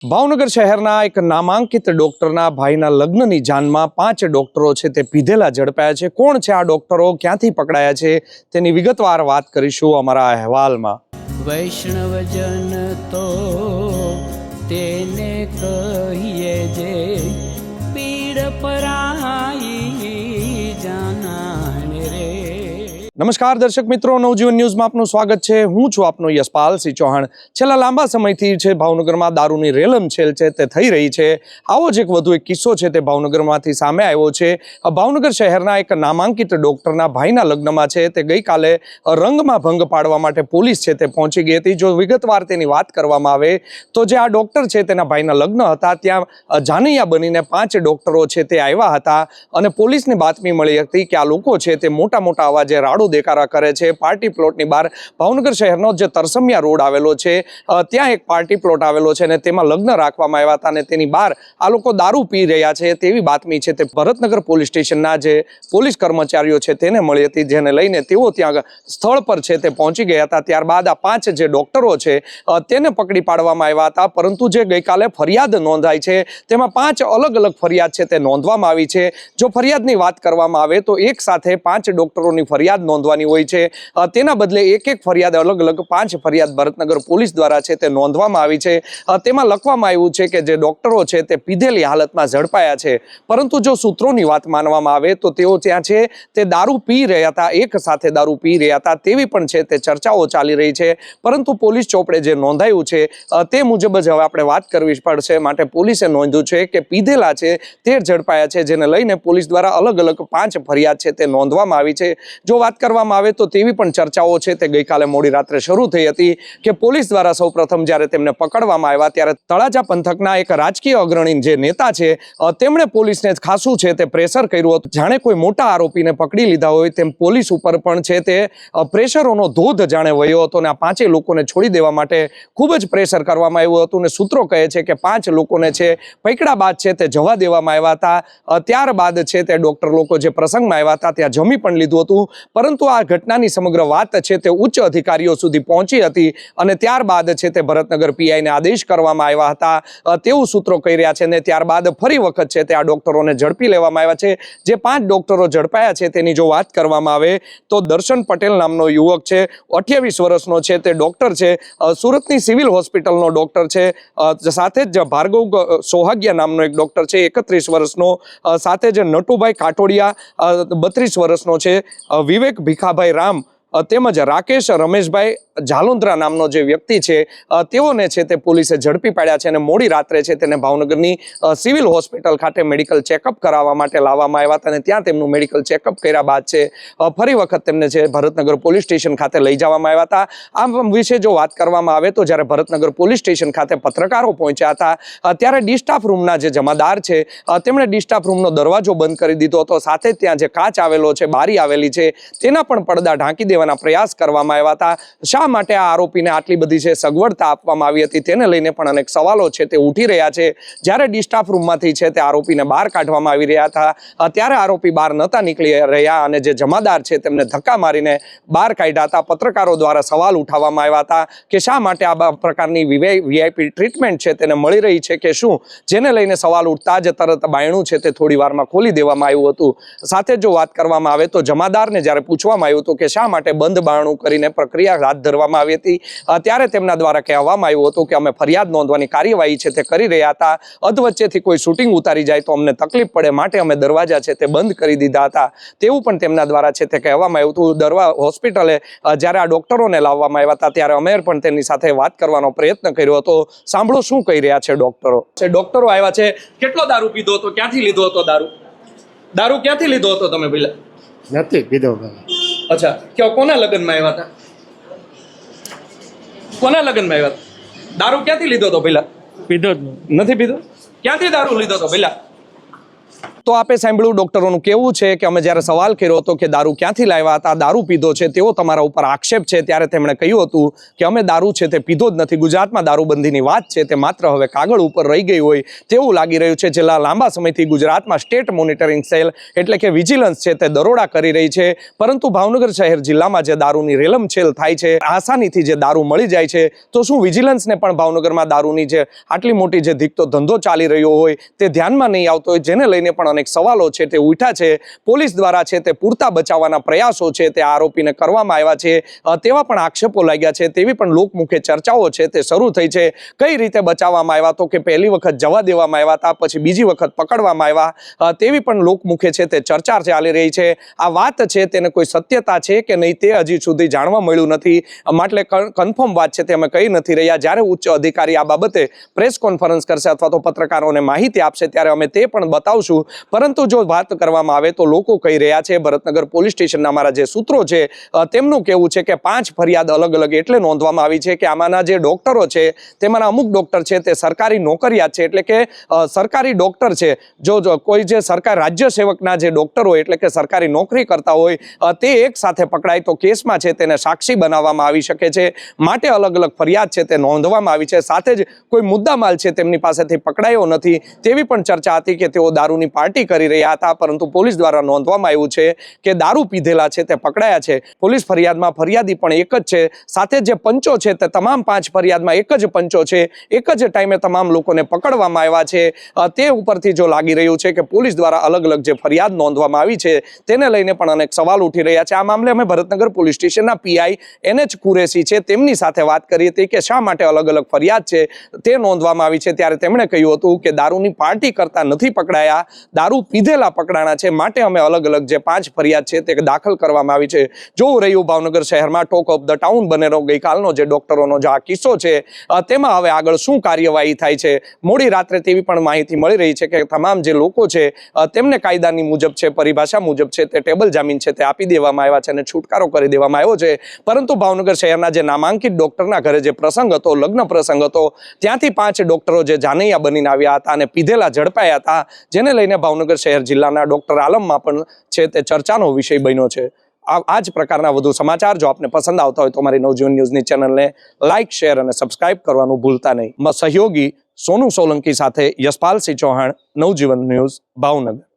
ભાવનગર શહેરના એક નામાંકિત ડોક્ટરના ભાઈના લગ્નની જાનમાં 5 ડોક્ટરો છે તે પીધેલા ઝડપાયા છે। કોણ છે આ ડોક્ટરો, ક્યાંથી પકડાયા છે તેની વિગતવાર વાત કરીશું અમારા અહેવાલમાં। વૈષ્ણવજન તો તેને કહીએ જે પીડ પરાઈ જાનાને રે। નમસ્કાર દર્શક મિત્રો, નવજીવન ન્યૂઝમાં આપનું સ્વાગત છે। હું છું આપનો યશપાલસિંહ ચૌહાણ। છેલ્લા લાંબા સમયથી છે ભાવનગરમાં દારૂની રેલમછેલ છે તે થઈ રહી છે। આવો જ એક વધુ એક કિસ્સો છે તે ભાવનગરમાંથી સામે આવ્યો છે। ભાવનગર શહેરના એક નામાંકિત ડોક્ટરના ભાઈના લગ્નમાં છે તે ગઈકાલે રંગમાં ભંગ પાડવા માટે પોલીસ છે તે પહોંચી ગઈ હતી। જો વિગતવાર તેની વાત કરવામાં આવે તો જે આ ડોક્ટર છે તેના ભાઈના લગ્ન હતા, ત્યાં જાનૈયા બનીને 5 ડોક્ટરો છે તે આવ્યા હતા અને પોલીસને બાતમી મળી હતી કે આ લોકો છે તે મોટા મોટા અવાજે રાડો દેકારા કરે છે। પાર્ટી પ્લોટની બહાર ભાવનગર શહેરનો જે તરસમિયા રોડ આવેલો છે ત્યાં એક પાર્ટી પ્લોટ આવેલો છે અને તેમાં લગ્ન રાખવામાં આવ્યા હતા અને તેની બહાર આ લોકો દારૂ પી રહ્યા છે તેવી બાતમી છે તે ભરતનગર પોલીસ સ્ટેશનના જે પોલીસ કર્મચારીઓ છે તેને મળી હતી, જેને લઈને તેઓ ત્યાં સ્થળ પર છે તે પહોંચી ગયા હતા। ત્યારબાદ આ 5 જે ડોક્ટરો છે તેને પકડી પાડવામાં આવ્યા હતા, પરંતુ જે ગઈકાલે ફરિયાદ નોંધાઈ છે તેમાં 5 અલગ અલગ ફરિયાદ છે તે નોંધવામાં આવી છે। જો ફરિયાદની વાત કરવામાં આવે તો એક સાથે 5 ડોક્ટરોની ફરિયાદ નોંધવાની હોય છે, તેના બદલે એક ફરિયાદ અલગ અલગ 5 ફરિયાદ ભરતનગર પોલીસ દ્વારા છે તે નોંધવામાં આવી છે। તેમાં લખવામાં આવ્યું છે કે જે ડોક્ટરો છે તે પીધેલી હાલતમાં ઝડપાયા છે, પરંતુ જો સૂત્રોની વાત માનવામાં આવે તો તેઓ ત્યાં છે તે દારૂ પી રહ્યા હતા, એક સાથે દારૂ પી રહ્યા હતા તેવી પણ છે તે ચર્ચાઓ ચાલી રહી છે। પરંતુ પોલીસ ચોપડે જે નોંધાયું છે તે મુજબ જ હવે આપણે વાત કરવી પડશે, માટે પોલીસે નોંધ્યું છે કે પીધેલા છે તે ઝડપાયા છે, જેને લઈને પોલીસ દ્વારા અલગ અલગ 5 ફરિયાદ છે તે નોંધવામાં આવી છે। જો વાત કરવામાં આવે તો તેવી પણ ચર્ચાઓ છે તે ગઈકાલે મોડી રાત્રે શરૂ થઈ હતી કે પોલીસ દ્વારા સૌપ્રથમ જ્યારે તેમને પકડવામાં આવ્યા ત્યારે તળાજા પંથકના એક રાજકીય અગ્રણી જે નેતા છે તેમણે પોલીસને ખાસું છે તે પ્રેશર કર્યું હતું, જાણે કોઈ મોટા આરોપીને પકડી લીધા હોય તેમ પોલીસ ઉપર પણ છે તે પ્રેશરોનો ધોધ જાણે વહ્યો હતો અને આ 5 લોકોને છોડી દેવા માટે ખૂબ જ પ્રેશર કરવામાં આવ્યું હતું અને સૂત્રો કહે છે કે 5 લોકોને છે પકડ્યા બાદ છે તે જવા દેવામાં આવ્યા હતા। ત્યારબાદ છે તે ડોક્ટર લોકો જે પ્રસંગમાં આવ્યા હતા ત્યાં જમી પણ લીધું હતું, પરંતુ આ ઘટનાની સમગ્ર વાત છે તે ઉચ્ચ અધિકારીઓ સુધી પહોંચી હતી અને ત્યારબાદ છે તે ભરતનગર પીઆઈને આદેશ કરવામાં આવ્યા હતા તેવું સૂત્રો કહી રહ્યા છે। અને ત્યારબાદ ફરી વખત છે તે આ ડોક્ટરોને ઝડપી લેવામાં આવ્યા છે। જે 5 ડોક્ટરો ઝડપાયા છે તેની જો વાત કરવામાં આવે તો દર્શન પટેલ નામનો યુવક છે, 28 વર્ષનો છે, તે ડોક્ટર છે, સુરતની સિવિલ હોસ્પિટલનો ડોક્ટર છે। સાથે જ ભાર્ગવ સોહાગિયા નામનો એક ડોક્ટર છે, 31 વર્ષનો, સાથે જ નટુભાઈ કાટોડિયા 32 વર્ષનો છે, વિવેક ભીખાભાઈ રામ તેમજ રાકેશ રમેશભાઈ જાલોન્દ્રા નામનો જે વ્યક્તિ છે તેઓને છે તે પોલીસે ઝડપી પાડ્યા છે અને મોડી રાત્રે છે તેને ભાવનગરની સિવિલ હોસ્પિટલ ખાતે મેડિકલ ચેકઅપ કરાવવા માટે લાવવામાં આવ્યા હતા અને ત્યાં તેમનું મેડિકલ ચેકઅપ કર્યા બાદ છે ફરી વખત તેમને છે ભરતનગર પોલીસ સ્ટેશન ખાતે લઈ જવામાં આવ્યા હતા। આ વિશે જો વાત કરવામાં આવે તો જ્યારે ભરતનગર પોલીસ સ્ટેશન ખાતે પત્રકારો પહોંચ્યા હતા ત્યારે ડી સ્ટાફ રૂમના જે જમાદાર છે તેમણે ડી સ્ટાફ રૂમનો દરવાજો બંધ કરી દીધો હતો, સાથે જ ત્યાં જે કાચ આવેલો છે, બારી આવેલી છે, તેના પણ પડદા ઢાંકી દેવાના પ્રયાસ કરવામાં આવ્યા હતા। શા માટે આ આરોપીને આટલી બધી છે સગવડતા આપવામાં આવી હતી તેને લઈને પણ અનેક સવાલો છે તે ઉઠી રહ્યા છે। જ્યારે ડી સ્ટાફ રૂમમાંથી છે તે આરોપીને બહાર કાઢવામાં આવી રહ્યા હતા ત્યારે આરોપી બહાર નહોતા નીકળી રહ્યા અને જે જમાદાર છે તેમને ધક્કા મારીને બહાર કાઢ્યા હતા। પત્રકારો દ્વારા સવાલ ઉઠાવવામાં આવ્યા હતા કે શા માટે આ પ્રકારની વીઆઈપી ટ્રીટમેન્ટ છે તેને મળી રહી છે કે શું, જેને લઈને સવાલ ઉઠતા જ તરત બાયણું છે તે થોડી વારમાં ખોલી દેવામાં આવ્યું હતું। સાથે જો વાત કરવામાં આવે તો જમાદારને જ્યારે પૂછવામાં આવ્યું હતું કે શા માટે બંધ બારણું કરીને પ્રક્રિયા હાથ ધરવામાં આવી હતી ત્યારે તેમના દ્વારા કહેવામાં આવ્યું હતું કે અમે ફરિયાદ નોંધવાની કાર્યવાહી છે તે કરી રહ્યા હતા, અધવચ્ચેથી કોઈ શૂટિંગ ઉતારી જાય તો અમને તકલીફ પડે માટે અમે દરવાજા છે તે બંધ કરી દીધા હતા તેવું પણ તેમના દ્વારા છે તે કહેવામાં આવ્યું હતું। હોસ્પિટલે જ્યારે આ ડોક્ટરોને લાવવામાં આવ્યા હતા ત્યારે અમે પણ તેની સાથે વાત કરવાનો પ્રયત્ન કર્યો હતો। સાંભળો શું કહી રહ્યા છે ડોક્ટરો। ડોક્ટરો આવ્યા છે, કેટલો દારૂ પીધો હતો, ક્યાંથી લીધો હતો દારૂ ક્યાંથી લીધો હતો તમે પેલા? નથી પીધો। અચ્છા, કોના લગ્નમાં આવ્યા હતા? કોના લગ્નમાં આવ્યા હતા? દારૂ ક્યાંથી લીધો હતો પેલા? પીધો જ નથી પીધો? ક્યાંથી દારૂ લીધો હતો પેલા? તો આપે સાંભળ્યું ડોક્ટરોનું કેવું છે કે અમે જ્યારે સવાલ કર્યો હતો કે દારૂ ક્યાંથી લાવ્યા હતા, દારૂ પીધો છે તેવો તમારા ઉપર આક્ષેપ છે, ત્યારે તેમણે કહ્યું હતું કે અમે દારૂ છે તે પીધો જ નથી. ગુજરાતમાં દારૂબંધીની વાત છે તે માત્ર હવે કાગળ ઉપર રહી ગઈ હોય તેવું લાગી રહ્યું છે. છેલ્લા લાંબા સમયથી ગુજરાતમાં સ્ટેટ મોનિટરિંગ સેલ એટલે કે વિજિલન્સ છે તે દરોડા કરી રહી છે, પરંતુ ભાવનગર શહેર જિલ્લામાં જે દારૂની રેલમછેલ થાય છે, આસાનીથી જે દારૂ મળી જાય છે, તો શું વિજિલન્સને પણ ભાવનગરમાં દારૂની જે આટલી મોટી જે ધીકતો ધંધો ચાલી રહ્યો હોય તે ધ્યાનમાં નહીં આવતો હોય, જેને લઈને પણ અનેક સવાલો છે તે ઉઠ્યા છે. પોલીસ દ્વારા છે તે પૂરતા બચાવવાના પ્રયાસો છે તે આરોપીને કરવામાં આવ્યા છે, તેવા પણ આક્ષેપો લાગ્યા છે, તેવી પણ લોકમુખે ચર્ચાઓ છે તે શરૂ થઈ છે. કઈ રીતે બચાવવામાં આવ્યા, તો કે પહેલી વખત જવા દેવામાં આવ્યા હતા, પછી બીજી વખત પકડવામાં આવ્યા, તેવી પણ લોકમુખે છે તે ચર્ચા ચાલી રહી છે. આ વાત છે તેને કોઈ સત્યતા છે કે નહીં તે હજી સુધી જાણવા મળ્યું નથી, માટે કન્ફર્મ વાત છે તે અમે કહી નથી રહ્યા. જ્યારે ઉચ્ચ અધિકારી આ બાબતે પ્રેસ કોન્ફરન્સ કરશે અથવા તો પત્રકારોને માહિતી આપશે ત્યારે અમે તે પણ બતાવશું. પરંતુ જો વાત કરવામાં આવે તો લોકો કહી રહ્યા છે, ભરતનગર પોલીસ સ્ટેશનના અમારા જે સૂત્રો છે તેમનું કહેવું છે કે 5 ફરિયાદ અલગ અલગ એટલે નોંધવામાં આવી છે કે આમાંના જે ડોક્ટરો છે તેમાંના અમુક ડોક્ટર છે તે સરકારી નોકરિયાત છે, એટલે કે સરકારી ડોક્ટર છે. જો કોઈ જે સરકાર રાજ્ય સેવકના જે ડોક્ટર હોય એટલે કે સરકારી નોકરી કરતા હોય તે એક સાથે પકડાય તો કેસમાં છે તેને સાક્ષી બનાવવામાં આવી શકે છે, માટે અલગ અલગ ફરિયાદ છે તે નોંધવામાં આવી છે. સાથે જ કોઈ મુદ્દામાલ છે તેમની પાસેથી પકડાયો નથી તેવી પણ ચર્ચા હતી કે તેઓ દારૂની પાર્ટી કરી રહ્યા હતા, પરંતુ પોલીસ દ્વારા નોંધવામાં આવ્યું છે કે દારૂ પીધેલા છે તે પકડાયા છે. પોલીસ ફરિયાદમાં ફરિયાદી પણ એક જ છે, સાથે જે પંચો છે તે તમામ 5 ફરિયાદમાં એક જ પંચો છે, એક જ ટાઈમે તમામ લોકોને પકડવામાં આવ્યા છે. તે ઉપરથી જો લાગી રહ્યું છે કે પોલીસ દ્વારા અલગ અલગ જે ફરિયાદ નોંધવામાં આવી છે તેને લઈને પણ અનેક સવાલ ઉઠી રહ્યા છે. આ મામલે અમે ભરતનગર પોલીસ સ્ટેશનના પીઆઈ NH કુરેશી છે તેમની સાથે વાત કરી હતી કે શા માટે અલગ અલગ ફરિયાદ છે તે નોંધવામાં આવી છે, ત્યારે તેમણે કહ્યું હતું કે દારૂની પાર્ટી કરતા નથી પકડાયા, દારૂ પીધેલા પકડાણા છે, માટે અમે અલગ અલગ જે 5 ફરિયાદ છે તે દાખલ કરવામાં આવી છે. જોવું રહ્યું ભાવનગર શહેરમાં ટોક ઓફ ધ ટાઉન બનેલો ગઈકાલનો જે ડોક્ટરોનો જે આ કિસ્સો છે તેમાં હવે આગળ શું કાર્યવાહી થાય છે. મોડી રાત્રે તેવી પણ માહિતી મળી રહી છે કે તમામ જે લોકો છે તેમને કાયદાની મુજબ છે, પરિભાષા મુજબ છે તે ટેબલ જામીન છે તે આપી દેવામાં આવ્યા છે અને છુટકારો કરી દેવામાં આવ્યો છે. પરંતુ ભાવનગર શહેરના જે નામાંકિત ડોક્ટરના ઘરે જે પ્રસંગ હતો, લગ્ન પ્રસંગ હતો, ત્યાંથી 5 ડોક્ટરો જે જાનૈયા બનીને આવ્યા હતા અને પીધેલા ઝડપાયા હતા, જેને લઈને ભાવનગર શહેર જિલ્લાના ડોક્ટર આલમમાં પણ છે તે ચર્ચાનો વિષય બન્યો છે. આ જ પ્રકારના વધુ સમાચાર જો આપને પસંદ આવતા હોય તો અમારી નવજીવન ન્યૂઝની ચેનલને લાઇક, શેર અને સબસ્ક્રાઇબ કરવાનું ભૂલતા નહીં. સહયોગી સોનુ સોલંકી સાથે યશપાલસિંહ ચૌહાણ, નવજીવન ન્યૂઝ, ભાવનગર.